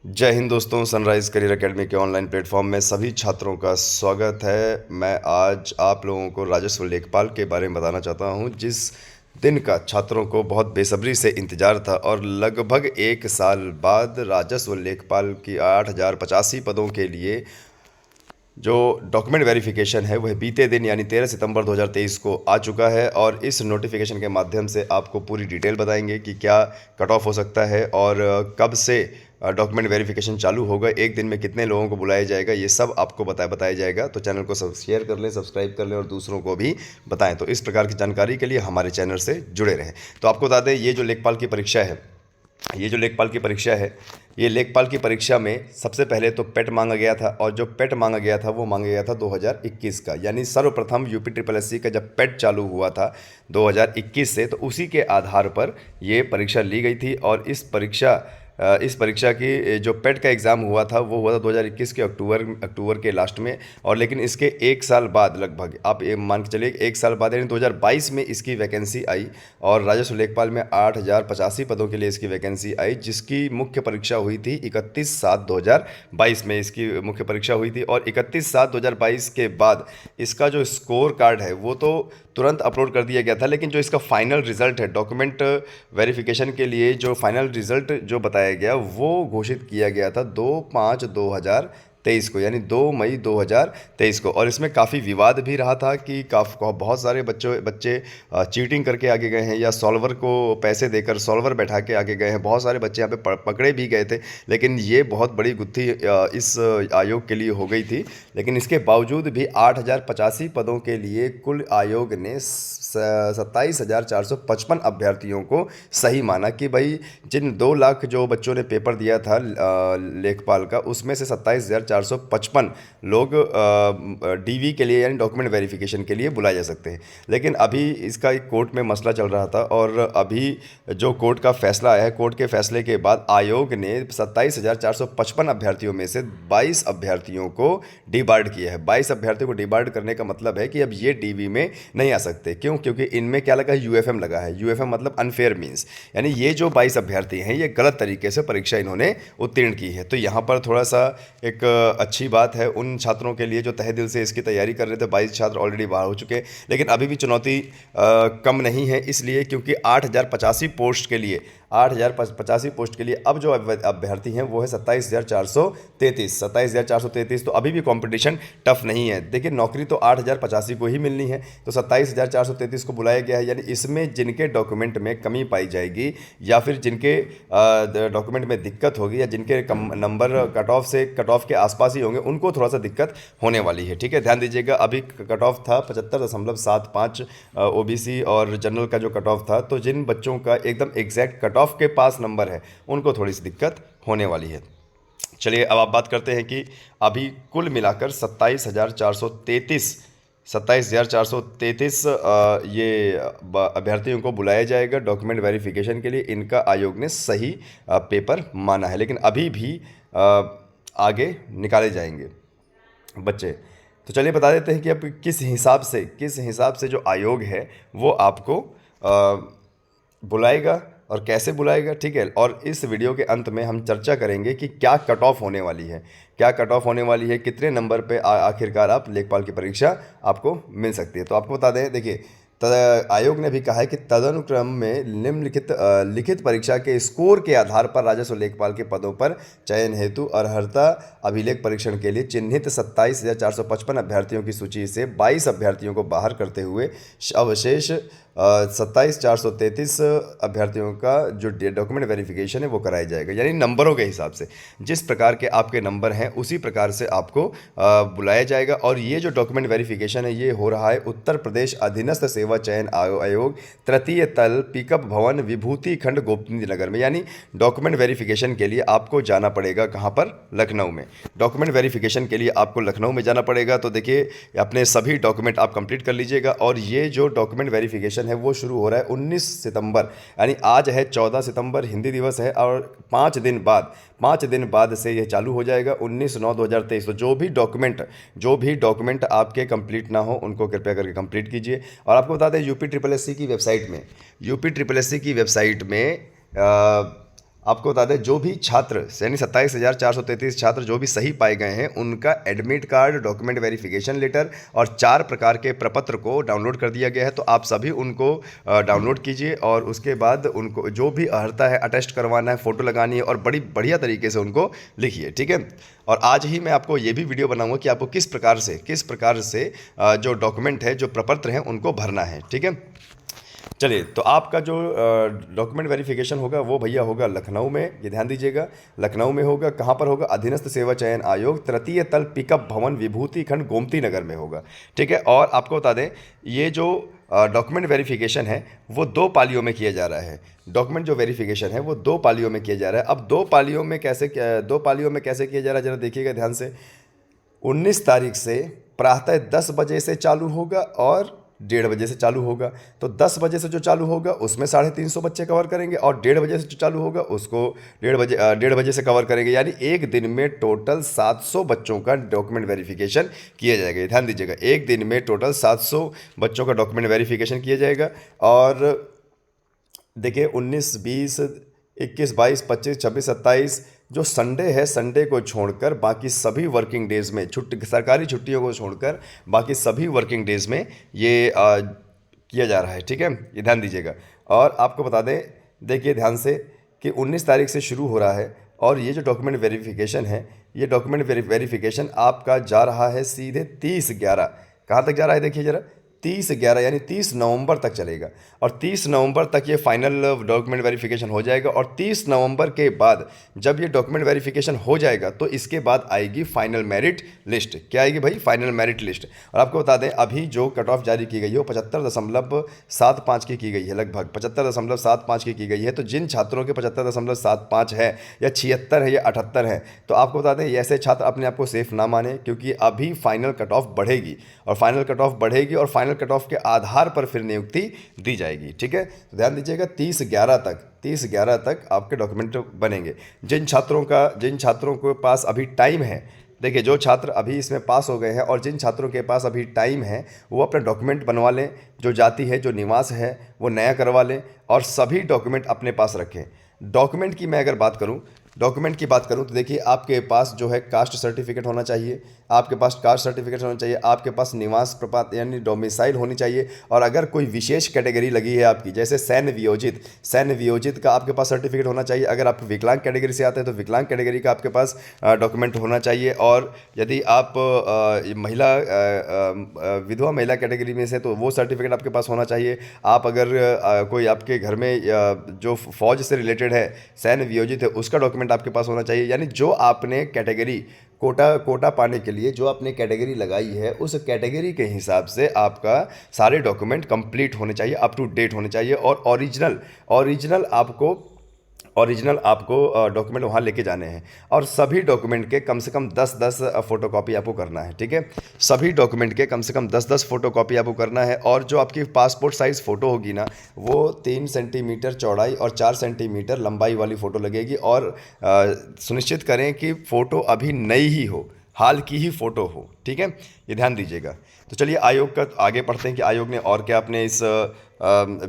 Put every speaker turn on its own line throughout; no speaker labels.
जय हिंद दोस्तों। Sunrise career academy के ऑनलाइन प्लेटफॉर्म में सभी छात्रों का स्वागत है। मैं आज आप लोगों को राजस्व लेखपाल के बारे में बताना चाहता हूं, जिस दिन का छात्रों को बहुत बेसब्री से इंतज़ार था और लगभग 1 साल बाद राजस्व लेखपाल की 8085 पदों के लिए जो डॉक्यूमेंट वेरिफिकेशन है वह बीते दिन यानी 13 सितंबर 2023 को आ चुका है। और इस नोटिफिकेशन के माध्यम से आपको पूरी डिटेल बताएंगे कि क्या कट ऑफ हो सकता है और कब से डॉक्यूमेंट वेरिफिकेशन चालू होगा, एक दिन में कितने लोगों को बुलाया जाएगा, ये सब आपको बताया जाएगा। तो चैनल को सब शेयर कर लें, सब्सक्राइब कर लें और दूसरों को भी बताएं। तो इस प्रकार की जानकारी के लिए हमारे चैनल से जुड़े रहें। तो आपको बता दें, ये जो लेखपाल की परीक्षा है, ये लेखपाल की परीक्षा में सबसे पहले तो पेट मांगा गया था, और जो पेट मांगा गया था वो मांगा गया था 2021 का। यानी सर्वप्रथम यूपी ट्रिपल एससी का जब पेट चालू हुआ था 2021 से, तो उसी के आधार पर ये परीक्षा ली गई थी। और इस परीक्षा की जो पेट का एग्ज़ाम हुआ था वो हुआ था 2021 के अक्टूबर के लास्ट में। और लेकिन इसके 1 साल बाद, लगभग आप ये मान के चलिए 1 साल बाद यानी 2022 में इसकी वैकेंसी आई। और राजस्व लेखपाल में 8085 पदों के लिए इसकी वैकेंसी आई, जिसकी मुख्य परीक्षा हुई थी 31/7/2022 में इसकी मुख्य परीक्षा हुई थी। और 31/7/2022 के बाद इसका जो स्कोर कार्ड है वो तो तुरंत अपलोड कर दिया गया था, लेकिन जो इसका फाइनल रिजल्ट है डॉक्यूमेंट वेरिफिकेशन के लिए, जो फाइनल रिजल्ट जो बताया गया वो घोषित किया गया था 2/5/2023 को, यानी 2 मई 2023 को। और इसमें काफ़ी विवाद भी रहा था कि बहुत सारे बच्चे चीटिंग करके आगे गए हैं या सॉल्वर को पैसे देकर सॉल्वर बैठा के आगे गए हैं। बहुत सारे बच्चे यहाँ पे पकड़े भी गए थे, लेकिन ये बहुत बड़ी गुत्थी इस आयोग के लिए हो गई थी। लेकिन इसके बावजूद भी 8085 पदों के लिए कुल आयोग ने 27,455 अभ्यर्थियों को सही माना कि भाई जिन 2 लाख जो बच्चों ने पेपर दिया था लेखपाल का, उसमें से 27,455 लोग डीवी के लिए यानी डॉक्यूमेंट वेरिफिकेशन के लिए बुलाए जा सकते हैं। लेकिन अभी इसका एक कोर्ट में मसला चल रहा था, और अभी जो कोर्ट का फैसला आया है, कोर्ट के फैसले के बाद आयोग ने 27,455 अभ्यर्थियों में से 22 अभ्यर्थियों को डिबार्ड किया है। 22 अभ्यर्थियों को डिबार्ड करने का मतलब है कि अब ये डीवी में नहीं आ सकते। क्यों? क्योंकि इनमें क्या लगा है, यूएफएम लगा है। यूएफएम मतलब अनफेयर मीन्स, यानी ये जो 22 अभ्यर्थी हैं ये गलत तरीके से परीक्षा इन्होंने उत्तीर्ण की है। तो यहाँ पर थोड़ा सा एक अच्छी बात है उन छात्रों के लिए जो तहे दिल से इसकी तैयारी कर रहे थे। 22 छात्र ऑलरेडी बाहर हो चुके हैं, लेकिन अभी भी चुनौती कम नहीं है, इसलिए क्योंकि 8085 पोस्ट के लिए 8085 पोस्ट के लिए अब जो अभ्यर्थी हैं वो है 27,433। तो अभी भी कंपटीशन टफ नहीं है। देखिए, नौकरी तो 8085 को ही मिलनी है, तो 27,433 को बुलाया गया है। यानी इसमें जिनके डॉक्यूमेंट में कमी पाई जाएगी, या फिर जिनके डॉक्यूमेंट में दिक्कत होगी, या जिनके नंबर कट ऑफ के आसपास ही होंगे, उनको थोड़ा सा दिक्कत होने वाली है। ठीक है, ध्यान दीजिएगा। अभी कट ऑफ था 75.75 ओबीसी और जनरल का जो कट ऑफ था, तो जिन बच्चों का एकदम एग्जैक्ट कट ऑफ के पास नंबर है उनको थोड़ी सी दिक्कत होने वाली है। चलिए, अब आप बात करते हैं कि अभी कुल मिलाकर 27,433 ये अभ्यर्थियों को बुलाया जाएगा डॉक्यूमेंट वेरिफिकेशन के लिए। इनका आयोग ने सही पेपर माना है, लेकिन अभी भी आगे निकाले जाएंगे बच्चे। तो चलिए बता देते हैं कि अब किस हिसाब से जो आयोग है वो आपको बुलाएगा और कैसे बुलाएगा। ठीक है, और इस वीडियो के अंत में हम चर्चा करेंगे कि क्या कट ऑफ होने वाली है, कितने नंबर पे आखिरकार आप लेखपाल की परीक्षा आपको मिल सकती है। तो आपको बता दें, देखिए, आयोग ने भी कहा है कि तदनुक्रम में निम्नलिखित लिखित परीक्षा के स्कोर के आधार पर राजस्व लेखपाल के पदों पर चयन हेतु अर्हता अभिलेख परीक्षण के लिए चिन्हित 27,455 अभ्यर्थियों की सूची से 22 अभ्यर्थियों को बाहर करते हुए अवशेष 27,433 अभ्यर्थियों का जो डॉक्यूमेंट वेरिफिकेशन है वो कराया जाएगा। यानी नंबरों के हिसाब से, जिस प्रकार के आपके नंबर हैं उसी प्रकार से आपको बुलाया जाएगा। और ये जो डॉक्यूमेंट वेरिफिकेशन है ये हो रहा है उत्तर प्रदेश अधीनस्थ सेवा चयन आयोग, तृतीय तल, पिकअप भवन, विभूति खंड, गोपनीय नगर में। यानी डॉक्यूमेंट वेरिफिकेशन के लिए आपको जाना पड़ेगा कहाँ पर? लखनऊ में। डॉक्यूमेंट वेरिफिकेशन के लिए आपको लखनऊ में जाना पड़ेगा। तो देखिए, अपने सभी डॉक्यूमेंट आप कंप्लीट कर लीजिएगा। और ये जो डॉक्यूमेंट वेरिफिकेशन है वो शुरू हो रहा है 19 सितंबर, यानी आज है 14 सितंबर, हिंदी दिवस है, और 5 दिन बाद से ये चालू हो जाएगा 19/9/2023। तो जो भी डॉक्यूमेंट आपके कंप्लीट ना हो उनको कृपया करके कंप्लीट कीजिए। और आपको बता दें, यूपी ट्रिपल एस सी की वेबसाइट में आपको बता दें जो भी छात्र यानी 27,433 छात्र जो भी सही पाए गए हैं उनका admit card, document verification letter और 4 प्रकार के प्रपत्र को डाउनलोड कर दिया गया है। तो आप सभी उनको डाउनलोड कीजिए और उसके बाद उनको जो भी अर्हता है अटेस्ट करवाना है, फ़ोटो लगानी है और बड़ी बढ़िया तरीके से उनको लिखिए, ठीक है। और आज ही मैं आपको ये भी वीडियो बनाऊंगा कि आपको किस प्रकार से जो डॉक्यूमेंट है, जो प्रपत्र हैं उनको भरना है, ठीक है। चलिए, तो आपका जो डॉक्यूमेंट वेरिफिकेशन होगा वो भैया होगा लखनऊ में, ये ध्यान दीजिएगा। लखनऊ में होगा, कहाँ पर होगा? अधीनस्थ सेवा चयन आयोग, तृतीय तल पिकअप भवन, विभूति खंड, गोमती नगर में होगा, ठीक है। और आपको बता दें ये जो डॉक्यूमेंट वेरिफिकेशन है वो 2 पालियों में किया जा रहा है। डॉक्यूमेंट जो वेरिफिकेशन है वो 2 पालियों में किया जा रहा है। अब 2 पालियों में कैसे किया जा रहा है, ज़रा देखिएगा ध्यान से। 19 तारीख से प्रातः 10 बजे से चालू होगा और 1:30 बजे से चालू होगा। तो 10 बजे से जो चालू होगा उसमें 350 बच्चे कवर करेंगे और 1:30 बजे से जो चालू होगा उसको 1:30 बजे से कवर करेंगे। यानी एक दिन में टोटल 700 बच्चों का डॉक्यूमेंट वेरिफिकेशन किया जाएगा। ध्यान दीजिएगा, एक दिन में टोटल 700 बच्चों का डॉक्यूमेंट वेरिफिकेशन किया जाएगा। और देखिए 19, 20, 21, 22, 25, 26, 27 जो संडे है, संडे को छोड़कर बाकी सभी वर्किंग डेज़ में, सरकारी छुट्टियों को छोड़कर बाकी सभी वर्किंग डेज़ में ये किया जा रहा है, ठीक है। ये ध्यान दीजिएगा। और आपको बता दें, देखिए ध्यान से कि 19 तारीख से शुरू हो रहा है और ये जो डॉक्यूमेंट वेरिफिकेशन है, ये डॉक्यूमेंट वेरिफिकेशन आपका जा रहा है सीधे 30/11। कहाँ तक जा रहा है देखिए ज़रा, 30/11 यानी 30 नवंबर तक चलेगा। और 30 नवंबर तक ये फाइनल डॉक्यूमेंट वेरिफिकेशन हो जाएगा। और 30 नवंबर के बाद जब ये डॉक्यूमेंट वेरिफिकेशन हो जाएगा तो इसके बाद आएगी फाइनल मेरिट लिस्ट। क्या आएगी भाई? Final merit list. और आपको बता दें अभी जो कट ऑफ जारी की गई है वो 75.75 की गई है, लगभग 75.75 की गई है। तो जिन छात्रों के 75.75 है या 76 है या 78 है, तो आपको बता दें ऐसे छात्र अपने आप को सेफ ना माने, क्योंकि अभी फाइनल कट ऑफ बढ़ेगी और फाइनल कट ऑफ बढ़ेगी और फाइनल कट ऑफ के आधार पर फिर नियुक्ति दी जाएगी, ठीक है। तो ध्यान दीजिएगा 30/11 तक आपके डॉक्यूमेंट बनेंगे। जिन छात्रों के पास अभी टाइम है, देखिए जो छात्र अभी इसमें पास हो गए हैं और जिन छात्रों के पास अभी टाइम है वो अपना डॉक्यूमेंट बनवा लें, जो जाति है, जो निवास है वो नया करवा लें और सभी डॉक्यूमेंट अपने पास रखें। डॉक्यूमेंट की मैं अगर बात करूं तो देखिए आपके पास जो है कास्ट सर्टिफिकेट होना चाहिए, आपके पास निवास प्रपत्र यानी डोमिसाइल होनी चाहिए। और अगर कोई विशेष कैटेगरी लगी है आपकी, जैसे सैन्य वियोजित का आपके पास सर्टिफिकेट होना चाहिए। अगर आप विकलांग कैटेगरी से आते हैं तो विकलांग कैटेगरी का आपके पास डॉक्यूमेंट होना चाहिए। और यदि आप विधवा महिला कैटेगरी में से तो वो सर्टिफिकेट आपके पास होना चाहिए। आप अगर कोई आपके घर में जो फौज से रिलेटेड है, सैन्य वियोजित है, उसका डॉक्यूमेंट आपके पास होना चाहिए। यानी जो आपने कैटेगरी कोटा पाने के लिए जो आपने कैटेगरी लगाई है, उस कैटेगरी के हिसाब से आपका सारे डॉक्यूमेंट कंप्लीट होने चाहिए, अप टू डेट होने चाहिए। और ओरिजिनल आपको डॉक्यूमेंट वहाँ लेके जाने हैं। और सभी डॉक्यूमेंट के कम से कम 10-10 फोटोकॉपी आपको करना है, ठीक है। सभी डॉक्यूमेंट के कम से कम 10-10 फोटोकॉपी आपको करना है। और जो आपकी पासपोर्ट साइज़ फ़ोटो होगी ना, वो 3 सेंटीमीटर चौड़ाई और 4 सेंटीमीटर लंबाई वाली फ़ोटो लगेगी। और सुनिश्चित करें कि फ़ोटो अभी नई ही हो, हाल की ही फ़ोटो हो, ठीक है। ये ध्यान दीजिएगा। तो चलिए आयोग का आगे पढ़ते हैं कि आयोग ने और क्या अपने इस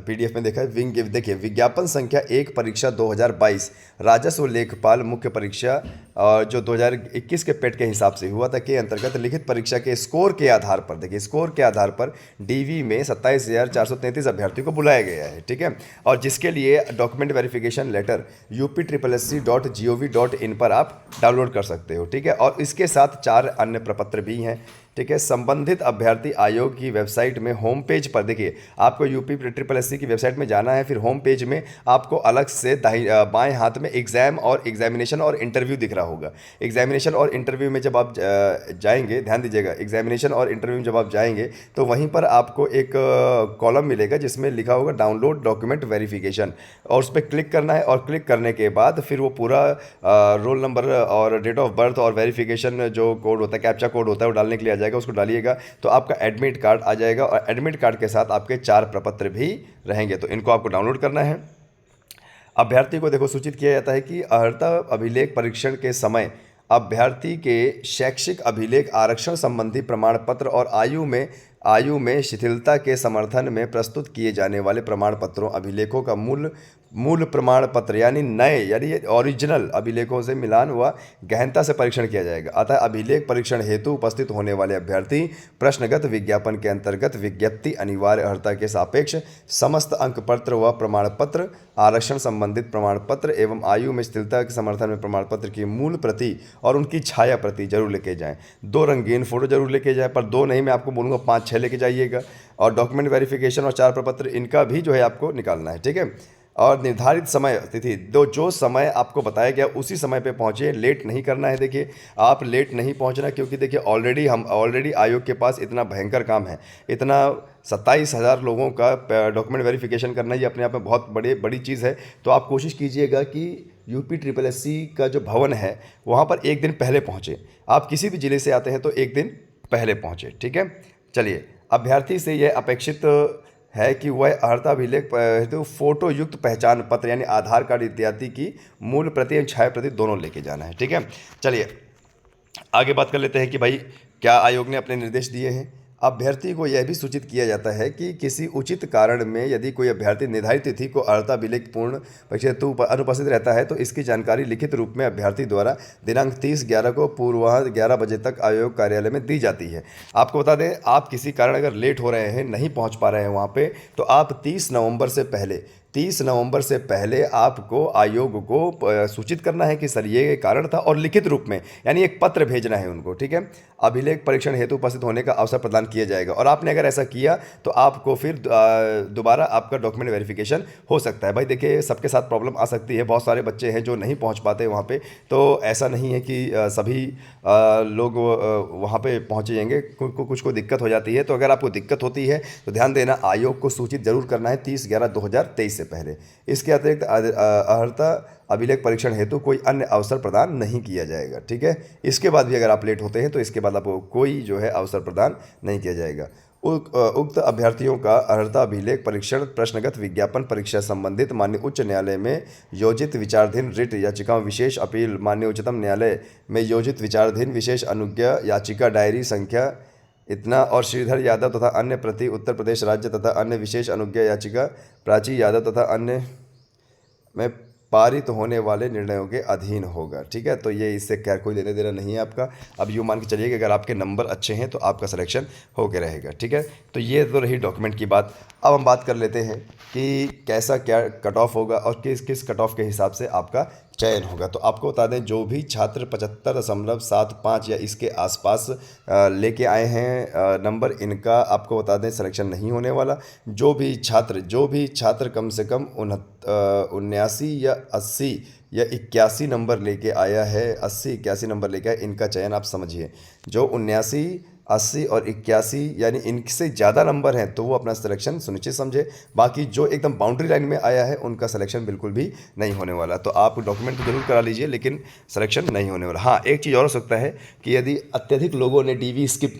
PDF में देखा है। देखिए विज्ञापन संख्या 1 परीक्षा 2022 राजस्व लेखपाल मुख्य परीक्षा जो 2021 के पेट के हिसाब से हुआ था के अंतर्गत लिखित परीक्षा के स्कोर के आधार पर, देखिए स्कोर के आधार पर DV में 27,433 अभ्यर्थियों को बुलाया गया है, ठीक है। और जिसके लिए डॉक्यूमेंट वेरिफिकेशन लेटर upsssc.gov.in पर आप डाउनलोड कर सकते हो, ठीक है। और इसके साथ 4 अन्य प्रपत्र भी हैं, ठीक है। संबंधित अभ्यर्थी आयोग की वेबसाइट में होम पेज पर, देखिए आपको UPSSC की वेबसाइट में जाना है, फिर होम पेज में आपको अलग से बाएं हाथ में एग्ज़ाम और एग्जामिनेशन और इंटरव्यू दिख रहा होगा। एग्जामिनेशन और इंटरव्यू में जब आप जाएंगे, ध्यान दीजिएगा, एग्जामिनेशन और इंटरव्यू में जब आप जाएंगे तो वहीं पर आपको एक कॉलम मिलेगा जिसमें लिखा होगा डाउनलोड डॉक्यूमेंट वेरिफिकेशन, और उस पर क्लिक करना है। और क्लिक करने के बाद फिर वो पूरा रोल नंबर और डेट ऑफ बर्थ और वेरिफिकेशन जो कोड होता है, कैप्चा कोड होता है, वो डालने के लिए आ जाएगा। उसको डालिएगा तो आपका एडमिट कार्ड आ जाएगा और एडमिट कार्ड के साथ आपके 4 प्रपत्र भी रहेंगे। तो इनको आपको डाउनलोड करना है। अभ्यर्थी को देखो सूचित किया जाता है कि अर्हता अभिलेख परीक्षण के समय अभ्यर्थी के शैक्षिक अभिलेख, आरक्षण संबंधी प्रमाण पत्र और आयु में शिथिलता के समर्थन में प्रस्तुत किए जाने वाले प्रमाण पत्रों, अभिलेखों का मूल प्रमाण पत्र यानी नए यानी ये ओरिजिनल अभिलेखों से मिलान व गहनता से परीक्षण किया जाएगा। अतः अभिलेख परीक्षण हेतु उपस्थित होने वाले अभ्यर्थी प्रश्नगत विज्ञापन के अंतर्गत विज्ञप्ति अनिवार्य अर्हता के सापेक्ष समस्त अंक पत्र व प्रमाण पत्र, आरक्षण संबंधित प्रमाण पत्र एवं आयु में स्थिरता के समर्थन में प्रमाण पत्र की मूल प्रति और उनकी छाया प्रति जरूर लेके जाएं। 2 रंगीन फोटो जरूर लेके जाएं, पर 2 नहीं, मैं आपको बोलूँगा 5-6 लेके जाइएगा। और डॉक्यूमेंट वेरिफिकेशन और 4 प्रपत्र इनका भी जो है आपको निकालना है, ठीक है। और निर्धारित समय तिथि जो समय आपको बताया गया उसी समय पे पहुँचे, लेट नहीं करना है। देखिए आप लेट नहीं पहुँचना, क्योंकि देखिए ऑलरेडी आयोग के पास इतना भयंकर काम है, इतना 27,000 लोगों का डॉक्यूमेंट वेरिफिकेशन करना, ये अपने आप में बहुत बड़ी चीज़ है। तो आप कोशिश कीजिएगा कि UPSSC का जो भवन है वहाँ पर एक दिन पहले पहुँचे। आप किसी भी ज़िले से आते हैं तो एक दिन पहले पहुँचे, ठीक है। चलिए, अभ्यर्थी से यह अपेक्षित है कि वह अर्हता अभिलेख हेतु फोटो युक्त पहचान पत्र यानी आधार कार्ड इत्यादि की मूल प्रति एवं छाया प्रति दोनों लेके जाना है, ठीक है। चलिए आगे बात कर लेते हैं कि भाई क्या आयोग ने अपने निर्देश दिए हैं। अभ्यर्थी को यह भी सूचित किया जाता है कि किसी उचित कारण में यदि कोई अभ्यर्थी निर्धारित तिथि को अर्हता अभिलेख पूर्ण परीक्षा हेतु अनुपस्थित रहता है तो इसकी जानकारी लिखित रूप में अभ्यर्थी द्वारा दिनांक 30/11 को पूर्वाह्न 11 बजे तक आयोग कार्यालय में दी जाती है। आपको बता दें, आप किसी कारण अगर लेट हो रहे हैं, नहीं पहुंच पा रहे हैं वहां पे, तो आप 30 नवंबर से पहले आपको आयोग को सूचित करना है कि सर ये कारण था, और लिखित रूप में यानी एक पत्र भेजना है उनको, ठीक है। अभिलेख परीक्षण हेतु उपस्थित होने का अवसर प्रदान किया जाएगा, और आपने अगर ऐसा किया तो आपको फिर दोबारा आपका डॉक्यूमेंट वेरिफिकेशन हो सकता है। भाई देखिए, सबके साथ प्रॉब्लम आ सकती है, बहुत सारे बच्चे हैं जो नहीं पहुंच पाते वहां पे, तो ऐसा नहीं है कि सभी लोग वहां पे पहुंच जाएंगे, कुछ को दिक्कत हो जाती है। तो अगर आपको दिक्कत होती है तो ध्यान देना, आयोग को सूचित जरूर करना है 30/11/2023 से पहले। इसके अतिरिक्त अर्हता अभिलेख परीक्षण हेतु कोई अन्य अवसर प्रदान नहीं किया जाएगा, ठीक है। इसके बाद भी अगर आप लेट होते हैं तो इसके बाद आपको कोई जो है अवसर प्रदान नहीं किया जाएगा। उक्त अभ्यर्थियों का अर्हता अभिलेख परीक्षण प्रश्नगत विज्ञापन परीक्षा संबंधित माननीय उच्च न्यायालय में योजित विचाराधीन रिट याचिका विशेष अपील माननीय उच्चतम न्यायालय में योजित विचाराधीन विशेष अनुज्ञा याचिका डायरी संख्या इतना और श्रीधर यादव तथा अन्य प्रति उत्तर प्रदेश राज्य तथा अन्य विशेष अनुज्ञा याचिका प्राची यादव तथा अन्य में पारित होने वाले निर्णयों के अधीन होगा, ठीक है। तो ये इससे क्या कोई लेने देना नहीं है आपका। अब यूँ मान के चलिए कि अगर आपके नंबर अच्छे हैं तो आपका सिलेक्शन हो के रहेगा, ठीक है। तो ये तो रही डॉक्यूमेंट की बात। अब हम बात कर लेते हैं कि कैसा क्या कट ऑफ होगा और किस कट ऑफ के हिसाब से आपका चयन होगा। तो आपको बता दें, जो भी छात्र 75.75 या इसके आसपास लेके आए हैं नंबर, इनका आपको बता दें सिलेक्शन नहीं होने वाला। जो भी छात्र कम से कम 79 या 80 या 81 नंबर लेके आया है, 80-81 नंबर लेके आया, इनका चयन आप समझिए। जो 79, 80 और 81 यानी इनसे ज़्यादा नंबर हैं तो वो अपना सिलेक्शन सुनिश्चित समझे। बाकी जो एकदम बाउंड्री लाइन में आया है उनका सिलेक्शन बिल्कुल भी नहीं होने वाला। तो आप डॉक्यूमेंट तो जरूर करा लीजिए, लेकिन सिलेक्शन नहीं होने वाला। हाँ, एक चीज़ और हो सकता है कि यदि अत्यधिक लोगों ने DV स्किप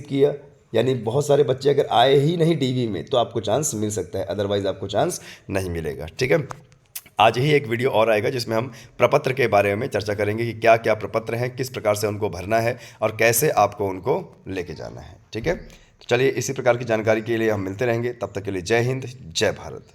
किया, यानी बहुत सारे बच्चे अगर आए ही नहीं DV में, तो आपको चांस मिल सकता है, अदरवाइज़ आपको चांस नहीं मिलेगा, ठीक है। आज ही एक वीडियो और आएगा जिसमें हम प्रपत्र के बारे में चर्चा करेंगे कि क्या क्या प्रपत्र हैं, किस प्रकार से उनको भरना है और कैसे आपको उनको लेके जाना है, ठीक है। तो चलिए, इसी प्रकार की जानकारी के लिए हम मिलते रहेंगे। तब तक के लिए जय हिंद, जय भारत।